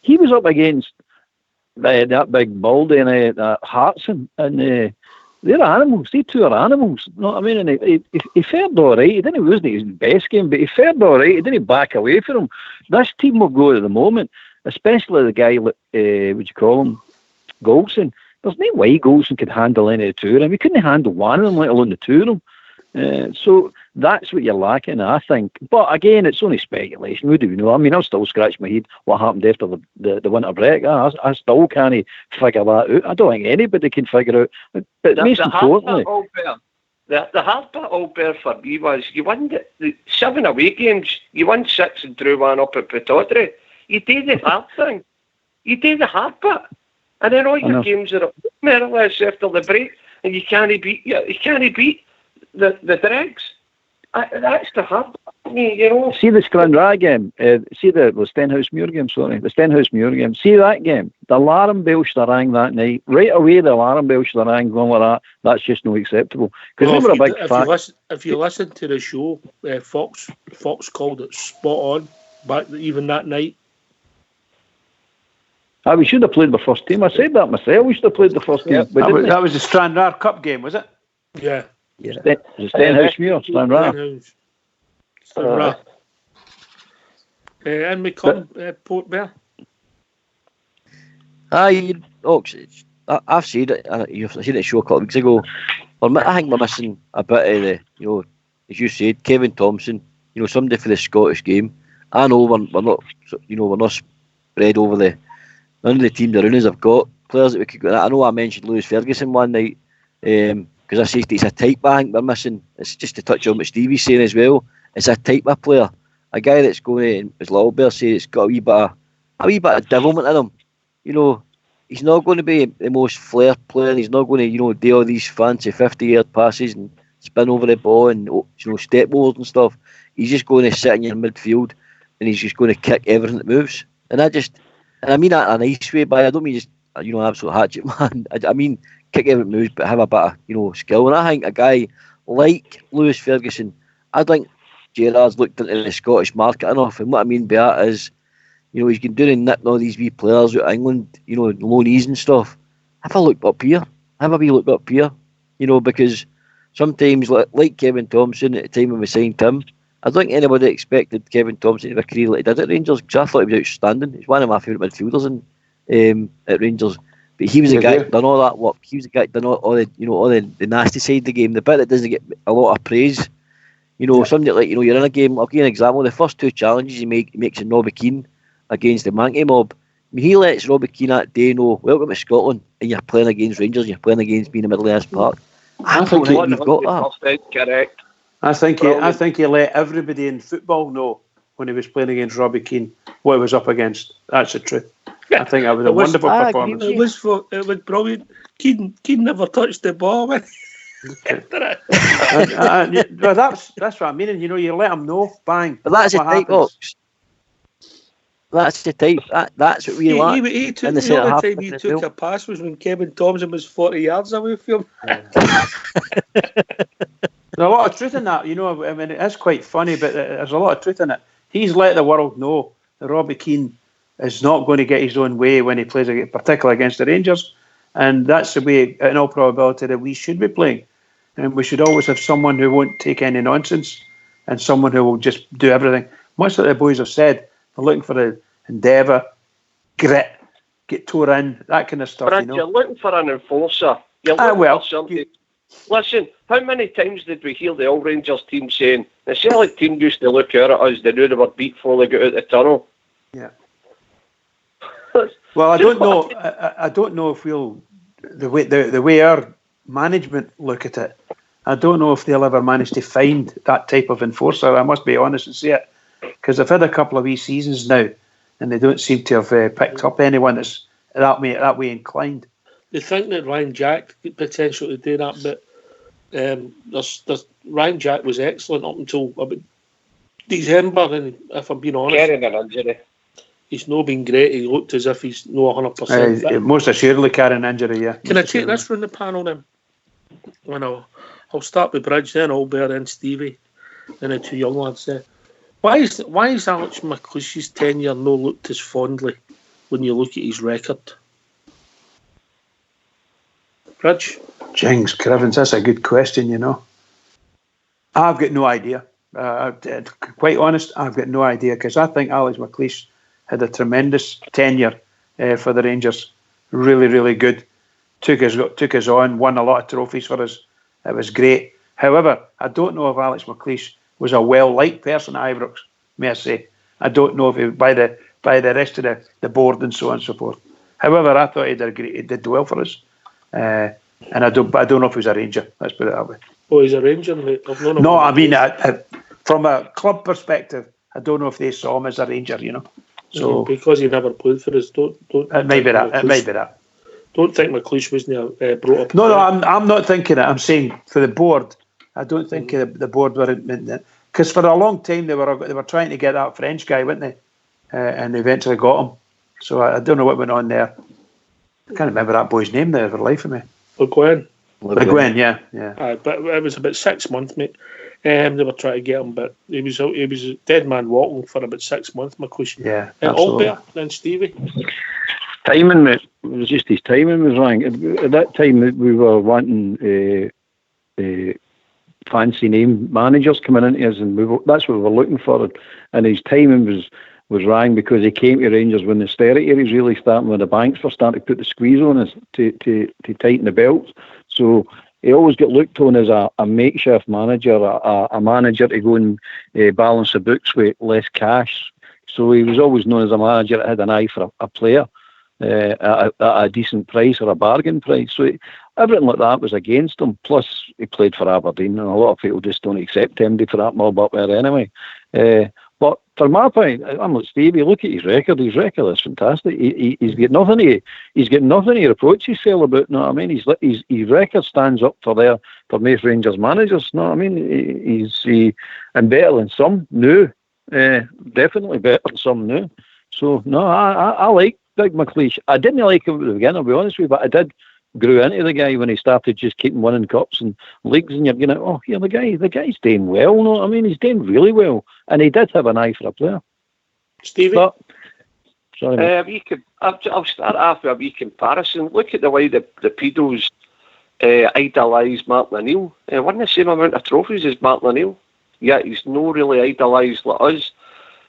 he was up against that big baldy and Hartson, and they're animals. They two are animals. You know what I mean? And he fared all right. It wasn't his best game, but he fared all right. He didn't back away from him. This team will go at the moment, especially the guy, what you call him, Goldson. There's no way Goldson could handle any of the two of them. He couldn't handle one of them, let alone the two of them. So that's what you're lacking, I think. But again, it's only speculation. Who do we know? I mean, I'll still scratch my head what happened after the winter break. I still can't figure that out. I don't think anybody can figure out. But most importantly... The hard bit, Albert, for me was you won the 7 away games. You won 6 and drew 1 up at Pitaudry. You did the hard thing. You did the hard bit. And then all your games are more or less after the break, and you can't beat the Dregs. That's the hard. You know. See the Stranraer game. See the Stenhousemuir game. Sorry, the Stenhousemuir game. See that game. The alarm bells that rang that night. Right away, the alarm bells that rang. Going like that. That's just not acceptable. Because we were a big fan. If you listen to the show, Fox called it spot on. Back even that night. We should have played the first team. I said that myself. We should have played the first team. That was the Stranraer Cup game, was it? Yeah. Stenhousemuir, Stranraer. Stranraer. And we come Port Vale. I've said it. You've seen it show a couple of weeks ago. I think we're missing a bit of the, as you said, Kevin Thompson. Somebody for the Scottish game. I know we're not, we're not spread over the. None of the teams around us have got players that we could go. I know I mentioned Lewis Ferguson one night because I said it's a type I think we're missing. It's just to touch on what Stevie's saying as well. It's a type of player, a guy that's going to, as Lawbert said, it's got a wee bit of devilment in him. He's not going to be the most flair player. He's not going to, do all these fancy 50-yard passes and spin over the ball and step overs and stuff. He's just going to sit in your midfield and he's just going to kick everything that moves. And I mean that in a nice way, but I don't mean just absolute hatchet man. I mean kick everything that moves, but have a bit of skill. And I think a guy like Lewis Ferguson, I think Gerard's looked into the Scottish market enough, and what I mean by that is, he's been doing nipping all these wee players out of England, loanees and stuff. Have a look up here. Because sometimes, like Kevin Thompson at the time when we signed him, I don't think anybody expected Kevin Thompson to have a career like he did at Rangers, because I thought he was outstanding. He's one of my favourite midfielders at Rangers. But he was the guy that done all that work. He was the guy that done all the nasty side of the game, the bit that doesn't get a lot of praise. Somebody like, you're in a game, I'll give you an example. The first two challenges he makes in Robbie Keane against the Mankey mob. I mean, he lets Robbie Keane that day know, welcome to Scotland, and you're playing against Rangers, you're playing against me in the McLeish Park. I think you've got that. Correct. I think he let everybody in football know when he was playing against Robbie Keane what he was up against. That's the truth. I think that was a wonderful performance. It was brilliant. Keane never touched the ball. That's what I mean. You let him know, bang. But that's the type, Ox. That's the type. That's what we like. The only time he took a pass was when Kevin Thompson was 40 yards away from him. There's a lot of truth in that. I mean, it is quite funny, but there's a lot of truth in it. He's let the world know that Robbie Keane is not going to get his own way when he plays, particularly against the Rangers. And that's the way, in all probability, that we should be playing. And we should always have someone who won't take any nonsense and someone who will just do everything. Much like the boys have said, they're looking for the endeavour, grit, get tore in, that kind of stuff. But you're looking for an enforcer. You're looking for somebody. Listen, how many times did we hear the All Rangers team saying the Celtic team used to look out at us, they knew they were beat before they got out the tunnel? Yeah. Well, I don't know. I don't know if the way our management look at it. I don't know if they'll ever manage to find that type of enforcer. I must be honest and say it, because I've had a couple of wee seasons now, and they don't seem to have picked up anyone that's that way inclined. They think that Ryan Jack could potential to do that, but Ryan Jack was excellent up until about December, and if I'm being honest, carrying an injury. He's not been great. He looked as if he's not 100%. Most assuredly carrying an injury, yeah. Can I take this from the panel then? I'll start with Bridge, then Albert, then Stevie, then the two young lads there. Why is Alex McLeish's tenure not looked as fondly when you look at his record? Bridge? Jings, Crivens, that's a good question, I've got no idea. Quite honest, I've got no idea, because I think Alex McLeish had a tremendous tenure for the Rangers. Really, really good. Took us on, won a lot of trophies for us. It was great. However, I don't know if Alex McLeish was a well-liked person at Ibrox, may I say. I don't know if he, by the rest of the board and so on and so forth. However, I thought he did well for us. And I don't know if he was a Ranger. Let's put it that way. Oh, he's a Ranger, mate. No, I mean, from a club perspective, I don't know if they saw him as a Ranger, So because he never played for us, don't. It might be that. don't think McLeish wasn't brought up. No, I'm not thinking it. I'm saying for the board. I don't think the board were because for a long time they were trying to get that French guy, weren't they? And they eventually got him. So I don't know what went on there. I can't remember that boy's name there for the life of me. Le Guin, yeah. But it was about 6 months, mate. They were trying to get him, but he was a dead man walking for about 6 months, McLeish. Yeah, Albert, then Stevie. Timing, mate. It was just his timing was wrong. At that time, we were wanting fancy name managers coming into us, and that's what we were looking for. And his timing was wrong because he came to Rangers when the austerity was really starting, when the banks were starting to put the squeeze on us to tighten the belts. So he always got looked on as a makeshift manager, a manager to go and balance the books with less cash. So he was always known as a manager that had an eye for a player at a decent price or a bargain price. So everything like that was against him. Plus, he played for Aberdeen, and a lot of people just don't accept him for that mob up there anyway. But for my point, I'm like Stevie. Look at his record. His record is fantastic. He's got nothing to reproach himself about. You know what I mean? His record stands up for most Rangers managers. You know what I mean? He's and better than some new. Definitely better than some new. So no, I like Big McLeish. I didn't like him at the beginning, I'll be honest with you, but I did grew into the guy when he started just keeping winning cups and leagues, and you're going, oh, yeah, the guy's doing well. You know what I mean? He's doing really well, and he did have an eye for a player. Stevie, sorry, I'll start off with a wee comparison. Look at the way the pedos idolise Martin O'Neill. Won the same amount of trophies as Martin O'Neill, yet he's not really idolised like us.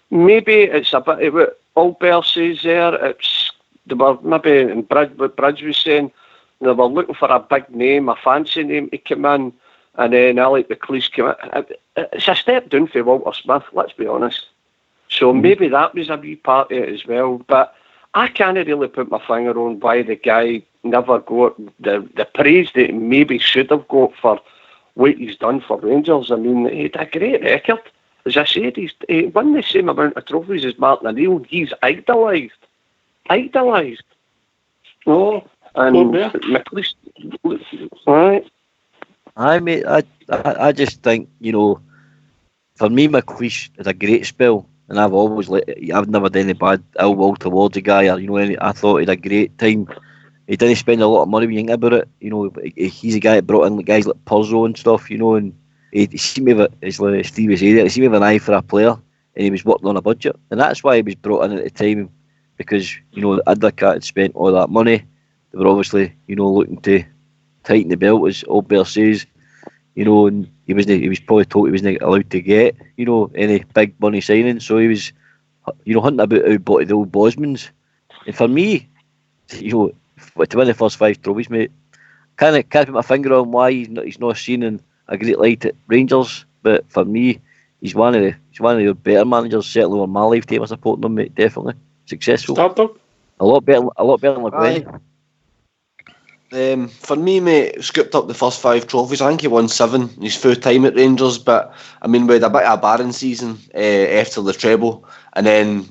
Maybe it's a bit of what Albert says there. They were maybe, and what Bridge was saying, they were looking for a big name, a fancy name to come in, and then Alec McLeish came in. It's a step down for Walter Smith, let's be honest. So maybe that was a wee part of it as well. But I can't really put my finger on why the guy never got the praise that he maybe should have got for what he's done for Rangers. I mean, he had a great record. As I said, he won the same amount of trophies as Martin O'Neill. He's idolised. Oh, and McLeish, right? I just think, for me, McLeish is a great spell, and I've never done any bad ill will towards the guy. I thought he had a great time. He didn't spend a lot of money when you think about it. He's a guy that brought in guys like Puzzo and stuff, and he seemed to have, as Stevie said, he seemed to have an eye for a player, and he was working on a budget, and that's why he was brought in at the time, because Advocat had spent all that money. They were obviously looking to tighten the belt, as Albert says, and he was probably told he wasn't allowed to get any big money signings, so he was hunting about out the old Bosmans. And for me, to win the first 5 trophies, mate, can't put my finger on why he's not seen in a great light at Rangers, but for me, he's one of the better managers, certainly on my lifetime. I support him, mate, definitely successful. A lot better than Le Guin. For me, mate, scooped up the first 5 trophies. I think he won 7 in his full time at Rangers, but I mean, we had a bit of a barren season after the treble, and then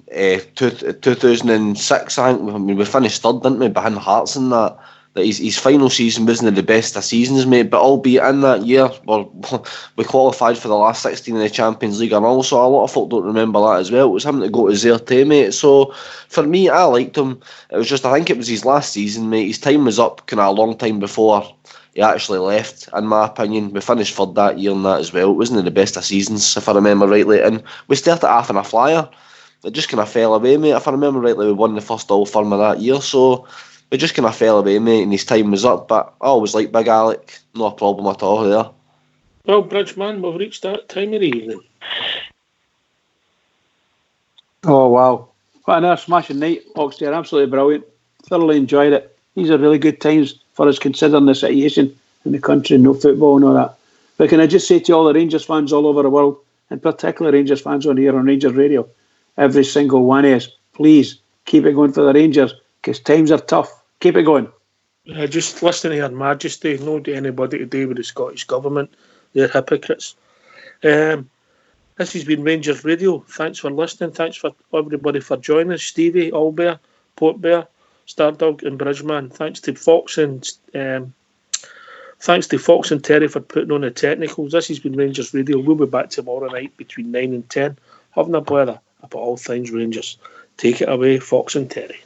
2006, I think we finished third, didn't we, behind Hearts and that. That his final season wasn't the best of seasons, mate, but albeit in that year, we qualified for the last 16 in the Champions League, and also a lot of folk don't remember that as well. It was him that got us there too, mate. So for me, I liked him. It was just, I think it was his last season, mate. His time was up kind of a long time before he actually left, in my opinion. We finished third that year and that as well. It wasn't the best of seasons, if I remember rightly, and we started off in a flyer. It just kind of fell away, mate. If I remember rightly, we won the first All Firm of that year, so it just kind of fell away, mate, and his time was up. But I always liked Big Alec. No problem at all there. Well, Bridgeman, we've reached that time of the evening. Oh, wow. What another smashing night, Oxtail. Absolutely brilliant. Thoroughly enjoyed it. These are really good times for us considering the situation in the country, no football and all that. But can I just say to all the Rangers fans all over the world, and particularly Rangers fans on here on Rangers Radio, every single one of us, please keep it going for the Rangers, because times are tough. Keep it going. Just listening to Her Majesty, no to anybody to do with the Scottish Government. They're hypocrites. This has been Rangers Radio. Thanks for listening. Thanks for everybody for joining us. Stevie, Albert, Port Bear, Stardog and Bridgeman. Thanks to Fox and Terry for putting on the technicals. This has been Rangers Radio. We'll be back tomorrow night between 9 and 10, having a blather about all things Rangers. Take it away, Fox and Terry.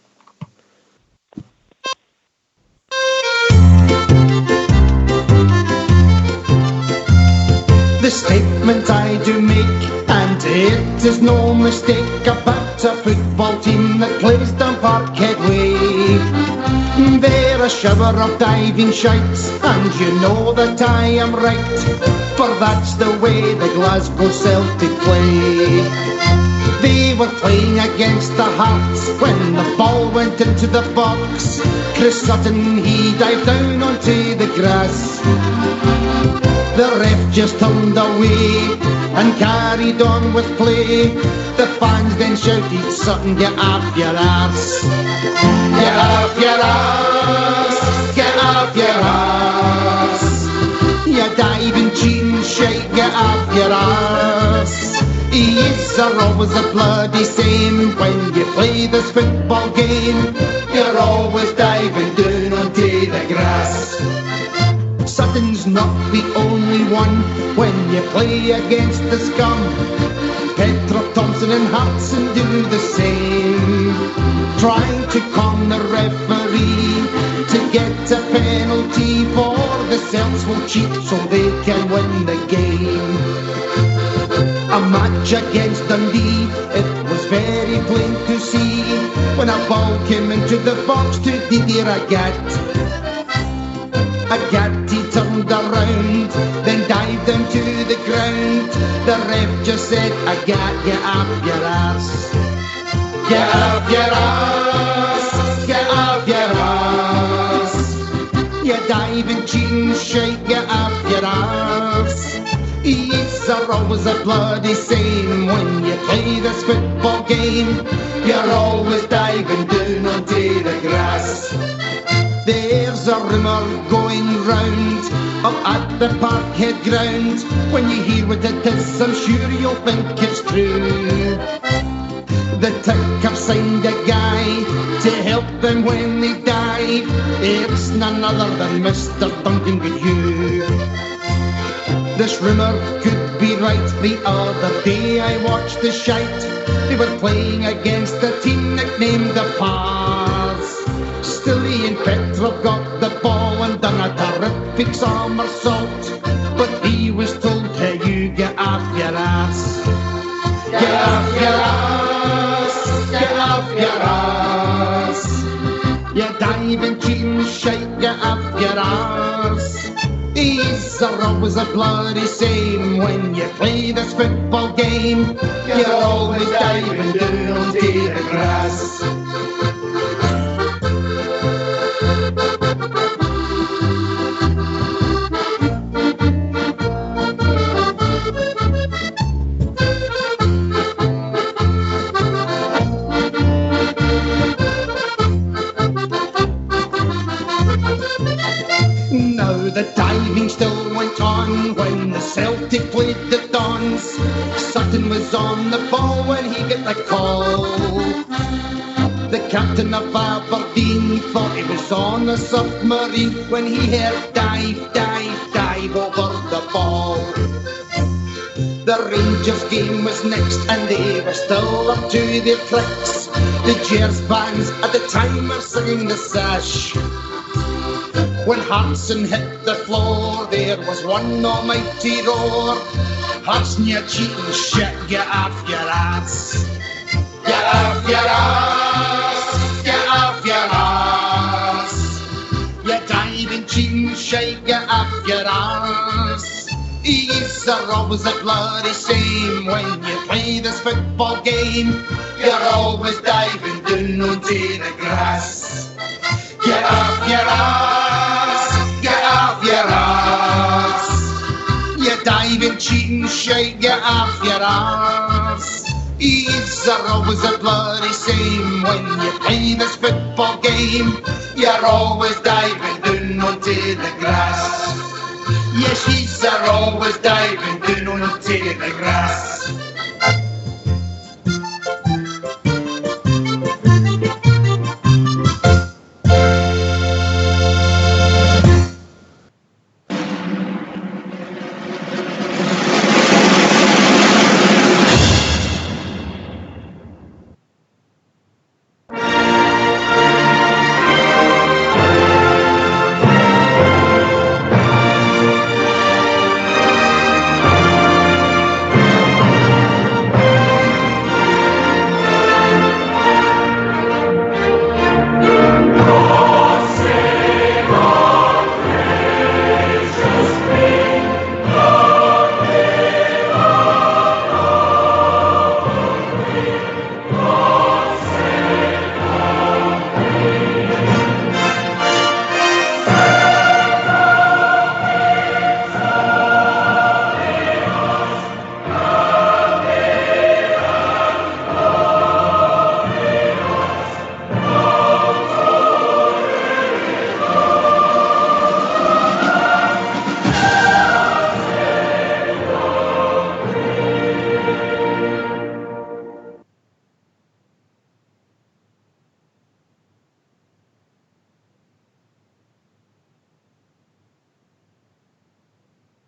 The statement I do make, and it is no mistake, about a football team that plays down Parkhead Way. They're a shower of diving shites, and you know that I am right, for that's the way the Glasgow Celtic play. They were playing against the Hearts when the ball went into the box. Chris Sutton, he dived down onto the grass. The ref just turned away and carried on with play. The fans then shouted, Sutton, get off your arse. Get off your arse, get off your arse. You diving, cheating, shite, get off your arse. Yes, are always a bloody same when you play this football game. You're always diving down onto the grass. Sutton's not the only one when you play against the scum. Petra, Thompson and Hudson do the same, trying to con the referee to get a penalty, for the Celts will cheat so they can win the game. A match against Dundee, it was very plain to see when a ball came into the box to Didier Agat. He turned around, then dived down to the ground. The ref just said, Agat, get up your arse. Get up your arse, get up your arse. You diving, cheating, shite, get up your arse. It's always a bloody same when you play this football game. You're always diving down onto the grass. There's a rumour going round up at the Parkhead ground. When you hear what it is, I'm sure you'll think it's true. The Tick have signed a guy to help them when they die. It's none other than Mr. Duncan Goodhue. This rumour could be right. The other day I watched the shite. They were playing against a team nicknamed the Pars. Stilly and Petrov got the ball and done a terrific somersault, but he was told, hey, you get off your ass. Get off your ass, get off your ass. You diving, cheating, shite, get off your ass. These are always a bloody same when you play this football game. You're always diving down onto the grass. The diving still went on when the Celtic played the Dons. Sutton was on the ball when he got the call. The captain of Aberdeen thought he was on a submarine when he heard dive, dive, dive over the ball. The Rangers game was next and they were still up to their tricks. The Gers bands at the time were singing the sash. When Hartson hit the floor, there was one almighty roar. Hartson, you cheating shit, get off your ass. Get off your ass, get off your ass. You diving, cheating shit, get off your ass. These are always a bloody same when you play this football game. You're always diving down onto the grass. Get off your ass, get off your ass. You diving, cheating, shite, get off your ass. These are always a bloody same when you play this football game. You're always diving down onto the grass. Yes, she's always diving down onto